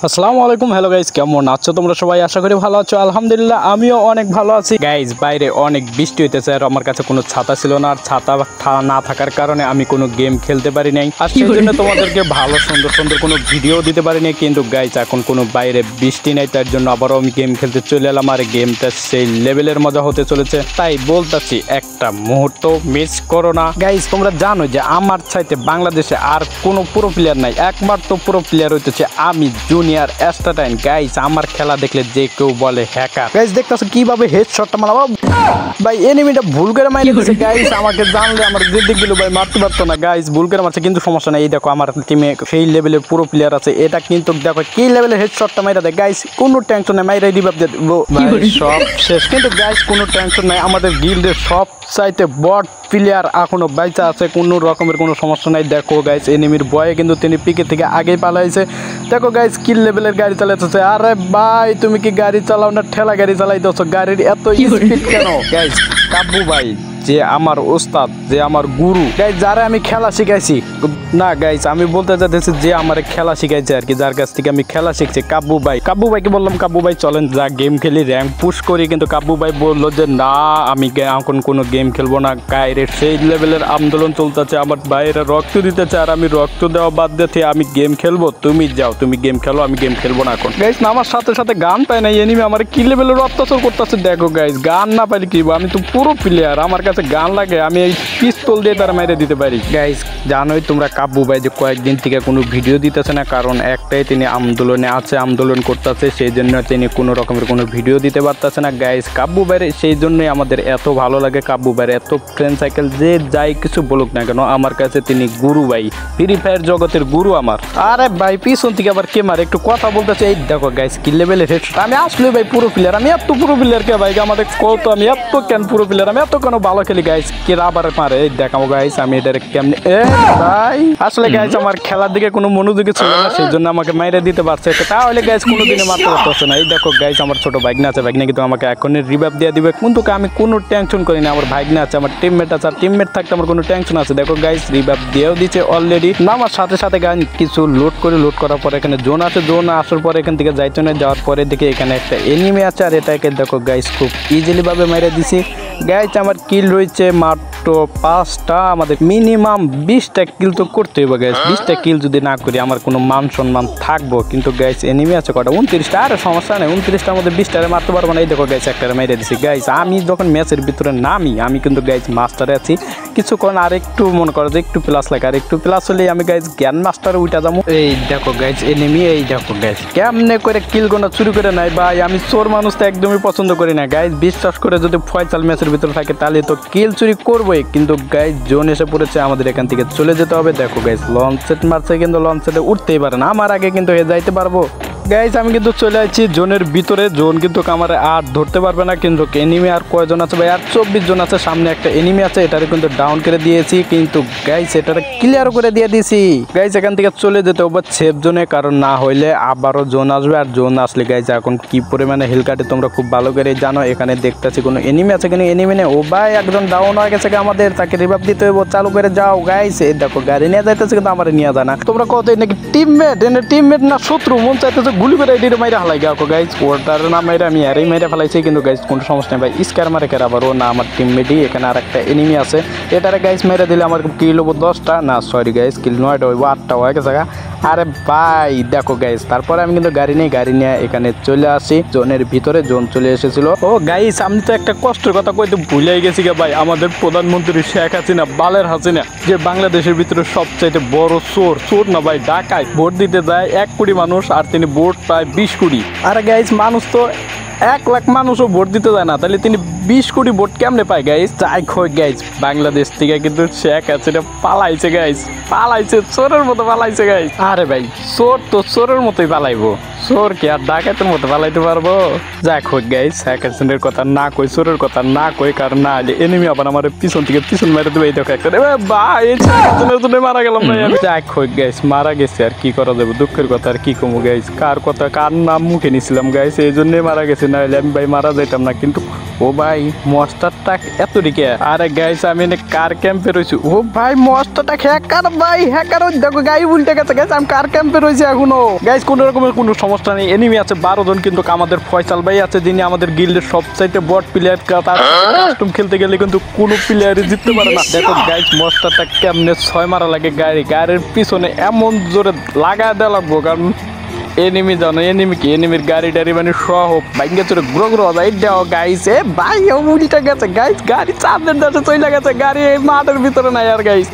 আসসালামু আলাইকুম। Hello guys, কেমন আছো তোমরা সবাই? আশা করি ভালো আছো। আলহামদুলিল্লাহ আমিও অনেক ভালো আছি। গাইস বাইরে অনেক বৃষ্টি হইতেছে আর আমার কাছে কোনো ছাতা ছিল না, আর ছাতা না থাকার কারণে আমি কোনো গেম খেলতে পারি নাই, আর সেই জন্য তোমাদেরকে ভালো সুন্দর সুন্দর কোনো ভিডিও দিতে পারি নাই। কিন্তু গাইস এখন কোনো বাইরে বৃষ্টি নেই, তার জন্য আবারও আমি গেম খেলতে চলে এলাম, আর গেমটা সেই লেভেলের মজা হতে চলেছে। তাই বলতেছি একটা মুহূর্ত মিস করো না। গাইস তোমরা জানো যে আমার চাইতে বাংলাদেশে আর কোনো প্রো প্লেয়ার নাই, একমাত্র প্রো প্লেয়ার হইতেছে আমি, জুনিয়র এস্টাটাইন। গাইস আমার খেলা দেখলে যে কেউ বলে হ্যাকার। গাইস দেখতেছো কিভাবে হেডশটটা মারলাম ভাই, এনিমিটা ভুল করে মাইরে দিয়েছে। গাইস আমাকে জানলে আমার যেদিক গেল ভাই মারতে পারতো না। গাইস ভুল করে মারছে, কিন্তু সমস্যা নাই। এই দেখো আমার টিমে সেই লেভেলের পুরো প্লেয়ার আছে, এটা কিন্তু দেখো কি লেভেলের হেডশটটা মাইরা দেয়। গাইস কোনো টেনশন নাই, মাইরা রিভাইভ দিয়ে দেবো সব শেষ। কিন্তু গাইস কোনো টেনশন নাই, আমাদের গিল্ডের সব চাইতে বট প্লেয়ার এখনো বাইচা আছে, কোনো রকমের কোনো সমস্যা নাই। দেখো গাইস এনিমির বয়ে কিন্তু তিনি পিকে থেকে আগেই পালাইছে। দেখো গাইস কি লেভেলের গাড়ি চালাইতেছে। আরে ভাই তুমি কি গাড়ি চালাও না ঠেলা গাড়ি চালাইতেছো? গাড়ির এত স্পিড কেন? গাইস কাব্বু ভাই যে আমার ওস্তাদ, যে আমার গুরু, গাইস যারা আমি খেলা শিখাইছি, না গাইস আমি বলতে চাইতেছি যে আমার খেলা শিখাইছে আর কি, যার কাছ থেকে আমি খেলা শিখছি, কাব্বু ভাই। কাব্বু ভাইকে বললাম কাব্বু ভাই চলেন যা গেম খেলি, র্যাঙ্ক পুশ করি, কিন্তু কাব্বু ভাই বললো যে না আমি এখন কোনো গেম খেলবো না। গায়ের সেই লেভেলের আন্দোলন চলতেছে, আমার ভাইয়েরা রক্ত দিতেছে, আর আমি রক্ত দেওয়া বাদ দিতে আমি গেম খেলবো? তুমি যাও, তুমি গেম খেলো, আমি গেম খেলবো না এখন। গাইস না আমার সাথে সাথে গান পায় না, এনিমি আমার কি লেভেলের অত্যাচার করতেছে। দেখো গাইস গান না পাইলে কি, আমি তো পুরো প্লেয়ার, আমার কাছে গান লাগে, আমি এই পিস্তল দিয়ে তারা মেরে দিতে পারি। গাইস জানোই তোমরা কাব্বু ভাই যে কয়েকদিন থেকে কোনো ভিডিও দিতেছে না, কারণ একটাই তিনি আন্দোলনে আছে, আন্দোলন করতেছে, সেই জন্য তিনি কোনো রকমের কোনো ভিডিও দিতে পারতেছে না। গাইস কাব্বু ভাইয়ের সেই জন্যই আমাদের এত ভালো লাগে, কাব্বু ভাইয়ের এত ফ্রেন্ড সাইকেল, যে যাই কিছু বলুক না কেন আমার কাছে তিনি গুরু ভাই, ফ্রি ফায়ার জগতের গুরু আমার। আরে ভাই পিছন থেকে আবার কে মারে, একটু কথা বলতেছে। এই দেখো গাইস কি লেভেলের হেডশট, আমি আসলে ভাই পুরো প্লেয়ার, আমি এত পুরো প্লেয়ার কে ভাই, আমাদের কত আমি এত কেন পুরো প্লেয়ার, আমি এত কেন ভালো খেলি। গাইস কি আবার মারে, এই দেখাবো গাইস আমি এটা কেমনে। ভাই আসলে গাইস আমার খেলার দিকে কোনো মনোযোগী ছিল না, সেই জন্য আমাকে মাইরে দিতে পারছে, তাহলে গাইস কোনোদিনই মারতে পারতেছে না। এই দেখো গাইস আমার ছোট ভাইগনা আছে, ভাইগনা কিন্তু আমাকে এখনই রিভাইভ দিয়ে দিবে, কিন্তু আমি কোনো টেনশন করি না। আমার ভাইগনা আছে, আমার টিমমেট আছে, আর টিমমেট থাকতে আমার কোনো টেনশন আছে। দেখো গাইস রিভাইভ দিয়েও দিচ্ছে অলরেডি। না আমার সাথে সাথে গাইস কিছু লোড করার পর এখানে জোন আছে, জোন আসার পর এখান থেকে যাইতে না, যাওয়ার পরে দেখে এখানে একটা এনিমি আছে, আর এটাকে দেখো গাইস খুব ইজিলি ভাবে মেরে দিছি। গাইস আমার কিল রয়েছে মাত্র 5টা, আমাদের মিনিমাম 20টা কিল তো করতে হবে গাইস। 20টা কিল যদি না করি আমার কোনো মান সম্মান থাকবো, কিন্তু গাইস এনিমি আছে কটা, 29টা। আরে সমস্যা নেই, 29টার মধ্যে 20টারে মারতে পারবো না। এই দেখো গাইস একটা মেরে দিছি। গাইস আমি যখন ম্যাচের ভিতরে নামি আমি কিন্তু গাইস মাস্টারে আছি, কিছুক্ষণ আর একটু মনে করো যে একটু প্লাস লাগে, আর একটু প্লাস হলেই আমি গাইস জ্ঞান মাস্টারে উঠা যাবো। এই দেখো গাইস এনিমি, এই দেখো গাইস কেমনে করে কিল গোনা চুরি করে নাই ভাই। আমি চোর মানুষ তো একদমই পছন্দ করি না গাইস, বিশ্বাস করে যদি ফয়সাল ম্যাচের ভিতরে থাকে তাহলে তো কিল চুরি করবোই, কিন্তু গাইস জোন এসে পড়েছে, আমাদের এখান থেকে চলে যেতে হবে। দেখো গাইস লঞ্চ সেট মারছে, কিন্তু লঞ্চ সেটে উঠতেই পারে না, আমার আগে কিন্তু যাইতে পারবো। গাইস আমি কিন্তু চলে আসছি জোনের ভিতরে, জোন কিন্তু আমার আর ধরতে পারবে না, কিন্তু এনিমি আর কয়জন আছে ভাই, আর 24 জন আছে। সামনে একটা এনিমি আছে, এটারে কিন্তু ডাউন করে দিয়েছি, কিন্তু গাইস এটারে ক্লিয়ার করে দিয়ে দিয়েছি। গাইস এখান থেকে চলে যেতে হবে সেফ জোনে, কারণ না হইলে আবারও জোন আসবে, আর জোন আসলে গাইস এখন কি পরিমাণে হিল কাটে তোমরা খুব ভালো করে জানো। এখানে দেখতেছি কোনো এনিমি আছে, কিন্তু এনিমি নেই। ও ভাই একজন ডাউন হয়ে গেছে আমাদের, তাকে রিভাইভ দিতে হবে, চালু করে যাও গাইস। এই দেখো গাড়ি নিয়ে যাইতেছে, কিন্তু আমার নিয়ে যায় না। তোমরা কত নাকি টিমমেট, এনে টিমমেট না শত্রু, মন চাইতেছে গুলি করে এদিকে মাইরা হালাই গাও গাইস। ওটার না মাইরা আমি আরই মাইরা ফেলাইছি, কিন্তু গাইস কোনো সমস্যা নেই ভাই, স্কার মারে কেন আবার, ও না আমার টিমমেটই। এখানে আর একটা এনিমি আছে, এটারে গাইস মেরে দিলে আমার কিল হবো 10টা, না সরি গাইস কিল 9টা হইব, 8টা হয়ে গেছে। আরে ভাই দেখো গাইস তারপরে আমি কিন্তু গাড়ি নিয়ে এখানে চলে আসি জোনের ভিতরে, জোন চলে এসেছিল। ও গাইস আমি তো একটা কষ্টের কথা কইতে ভুলেই গেছি ভাই, আমাদের প্রধানমন্ত্রী শেখ হাসিনা, বালের হাসিনা, যে বাংলাদেশের ভিতরে সবচাইতে বড় চোর না ভাই, ডাকায়, ভোট দিতে যায় 1 কোটি মানুষ, আর তিনি ভোট পায় 20 কোটি। আরে গাইস মানুষ তো 1 লাখ মানুষও ভোট দিতে যায় না, তাহলে তিনি 20 কোটি ভোট কেমনে পায় গাইস? যাই হোক গাইস বাংলাদেশ থেকে কিন্তু শেখ হাসিনা পালাইছে গাইস, পালাইছে, চোরের মতো পালাইছে গাইস। আরে ভাই চোর তো চোরের মতোই পালাইবো, চোর কি আর ডাকাতের মতো পালাইতে পারবো? যাই হোক গাইস শেখ হাসিনার কথা না কই, চোরের কথা না কই, কারণ না হলে এনিমি আবার আমার পিছন থেকে পিছন মেরে দেবে। এই দেখো একটা ভাই মারা গেলাম ভাই আমি। যাই হোক গাইস মারা গেছে, আর কি করা যাবে, দুঃখের কথা আর কি কমু গাইস, কার কথা কার নাম মুখে নিছিলাম গাইস, এই জন্যই মারা গেছে, না হলে আমি ভাই মারা যাইতাম না। কিন্তু ও ভাই মস্টারটা এত দিকে। আরে গাইস আমি কার ক্যাম্পে রয়েছি। ও ভাই মস্টারটা হ্যাকার ভাই, হ্যাকার দেখো গাই উল্টে গেছে গাইস, আমি কার ক্যাম্পে রয়েছি এখনো। গাইস কোনো রকমের কোনো সমস্যা নেই, এনিমি আছে 12 জন, কিন্তু আমাদের ফয়সাল ভাই আছে যিনি আমাদের গিল্ডের সবচাইতে বট প্লেয়ার। তার কাস্টম খেলতে গেলে কিন্তু কোনো প্লেয়ারই জিততে পারে না। দেখো গাইস মস্টারটা কেমনে 6 মারা লাগে গাড়ির পিছনে এমন জোরে লাগায় দেওয়া লাগবো, কারণ এনিমি জানো এনিমির গাড়ি মানে সহ বাইঙ্গে চলে গ্রো যায় দেওয়া গাইস। এ ভাই উল্টা গেছে গাইস, গাড়ি চাঁদের দেশে চলে গেছে, গাড়ি এই মাঠের ভিতরে নাই আর গাইস।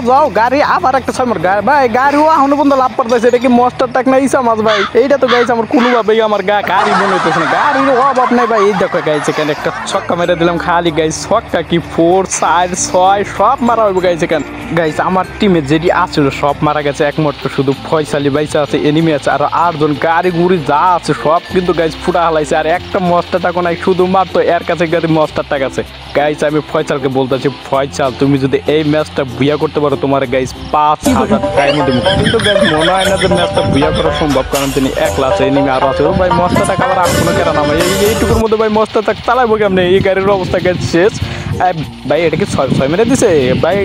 যাও গাড়ি আবার একটা সময় ভাই গাড়ি এখনো পর্যন্ত লাভ করতেছে। এটা কি মস্টার টাক না ইসা মাছ ভাই? এইটা তো গাইস আমার কোনোভাবেই আমার গাড়ি মনে হইতেছে না, গাড়ির অভাব নাই ভাই। এই দেখো গাইস এখানে একটা ছক্কা মেরে দিলাম, খালি গাইস ছক্কা কি 4 4 6 সব মারা হইব গাইস। এখানে গাইস আমার টিমে যেটি আছিল সব মারা গেছে, একমাত্র শুধু ফয়সালি বাইসা আছে, এনিমি আছে আর 8 জন। গাড়ি গুড়ি যা আছে সব কিন্তু গাইস ফুটা হালাইছে, আর একটা মস্টার টাকা নাই, শুধুমাত্র এর কাছে গাড়ি মস্টার টাকা আছে। গাইস আমি ফয়সালকে বলতেছি, ফয়সাল তুমি যদি এই ম্যাচটা বুয়া করতে পারো তোমার গাইস 5000 টাইম দেবো। কিন্তু গাইস মনে হয় না যে ম্যাচটা বুয়া করা সম্ভব, কারণ তিনি একলা আছে, এনিমি আরো আছে। ও ভাই মস্টার টাকা আবার কোনো কেন না ভাই, এইটুকুর মধ্যে ভাই মস্টার টাকা চালাবো কেমনি? এই গাড়ির অবস্থা গাইস শেষ। ভাই এটা কি 6 মেরে দিছে ভাই।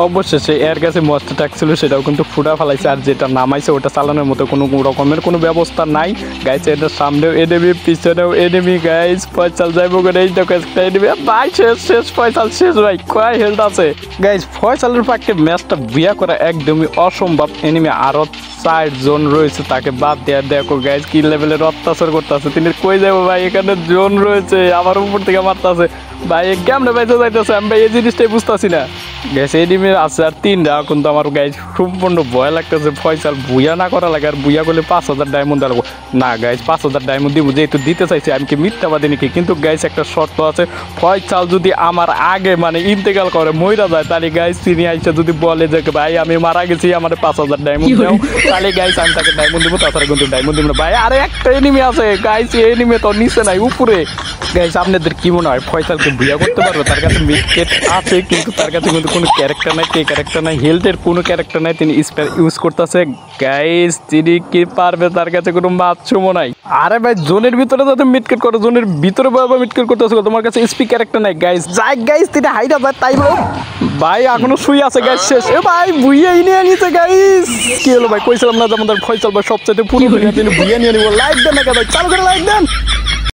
অবশেষে এর কাছে মস্ত ট্যাক ছিল, সেটাও কিন্তু ফুটা ফেলাইছে, আর যেটা নামাইছে ওটা চালানোর মতো কোনো রকমের কোনো ব্যবস্থা নাই গাইস। এটার সামনেও এনিমি, পিছনেও এনিমি গাইস। ফয়সাল যাইবো করে এই দেখো একটা এনিমি ভাই, শেষ ফয়সাল শেষ ভাই, কয় হেলথ আছে গাইস। ফয়সালের পক্ষে ম্যাচটা বিয়া করা একদমই অসম্ভব। এনিমি আরো 4 জন রয়েছে, তাকে বাদ দেওয়া। দেখো গাইস কি লেভেলের অত্যাচার করতেছে, তিনি কই যাবো ভাই? এখানে জোন রয়েছে, আমার উপর থেকে মারতেছে ভাই, কেমনে বাইতে যাইতেছে আমি ভাই এই জিনিসটাই বুঝতেছি না গাইস। এনিমি আছে আর 3টা, কিন্তু আমার গাইস সম্পূর্ণ ভয় লাগতেছে। ফয়সাল বুয়া না করা লাগে, আর বুয়া করলে 5000 ডায়মন্ড দেবো না গাইস। 5000 ডায়মন্ড দিব যেহেতু দিতে চাইছি, আমি কি মিথ্যাবাদী নাকি? কিন্তু গাইস একটা শর্ত আছে, ফয়সাল যদি আমার আগে মানে ইন্তেকাল করে মইরা যায়, তাহলে গাইস তিনি আইসা যদি বলে যে ভাই আমি মারা গেছি আমার 5000 ডায়মন্ড দাও, তাহলে গাইস আমি তাকে ডায়মন্ড দিব, তাছাড়া কিন্তু ডায়মন্ড দিব না ভাই। আরে একটা এনিমি আছে গাইস, এনিমি তো নিচে নাই উপরে। গাইস আপনাদের কি মনে হয় ফয়সালকে বুয়া করতে পারবে? তার কাছে মিডকেট আছে, কিন্তু তার কাছে কিন্তু কোনো ক্যারেক্টার নাই, কে ক্যারেক্টার নাই, হেলথের কোনো ক্যারেক্টার নাই, তিনি স্পেয়ার ইউজ করতেছে গাইস। তিনি কি পারবে? তার কাছে কোনো মাছুমো নাই। আরে ভাই জোনের ভিতরে যাতে মিডকেট করো, জোনের ভিতরে বাবা মিডকেট করতেছে, তোমার কাছে স্পি ক্যারেক্টার নাই গাইস। যাই গাইস তিনি হাইটা যায় তাই বলো ভাই, এখনো শুই আছে গাইস শেষ। এ ভাই বুইয়া নিয়ে নিয়েছে গাইস। কি হলো ভাই? কইছিলাম না যে আমাদের ফয়সাল ভাই সবচেয়ে পুরো দুনিয়া তিনি বুইয়া নিয়ে নিব। লাইক দেন না ভাই, চালু করে লাইক দেন।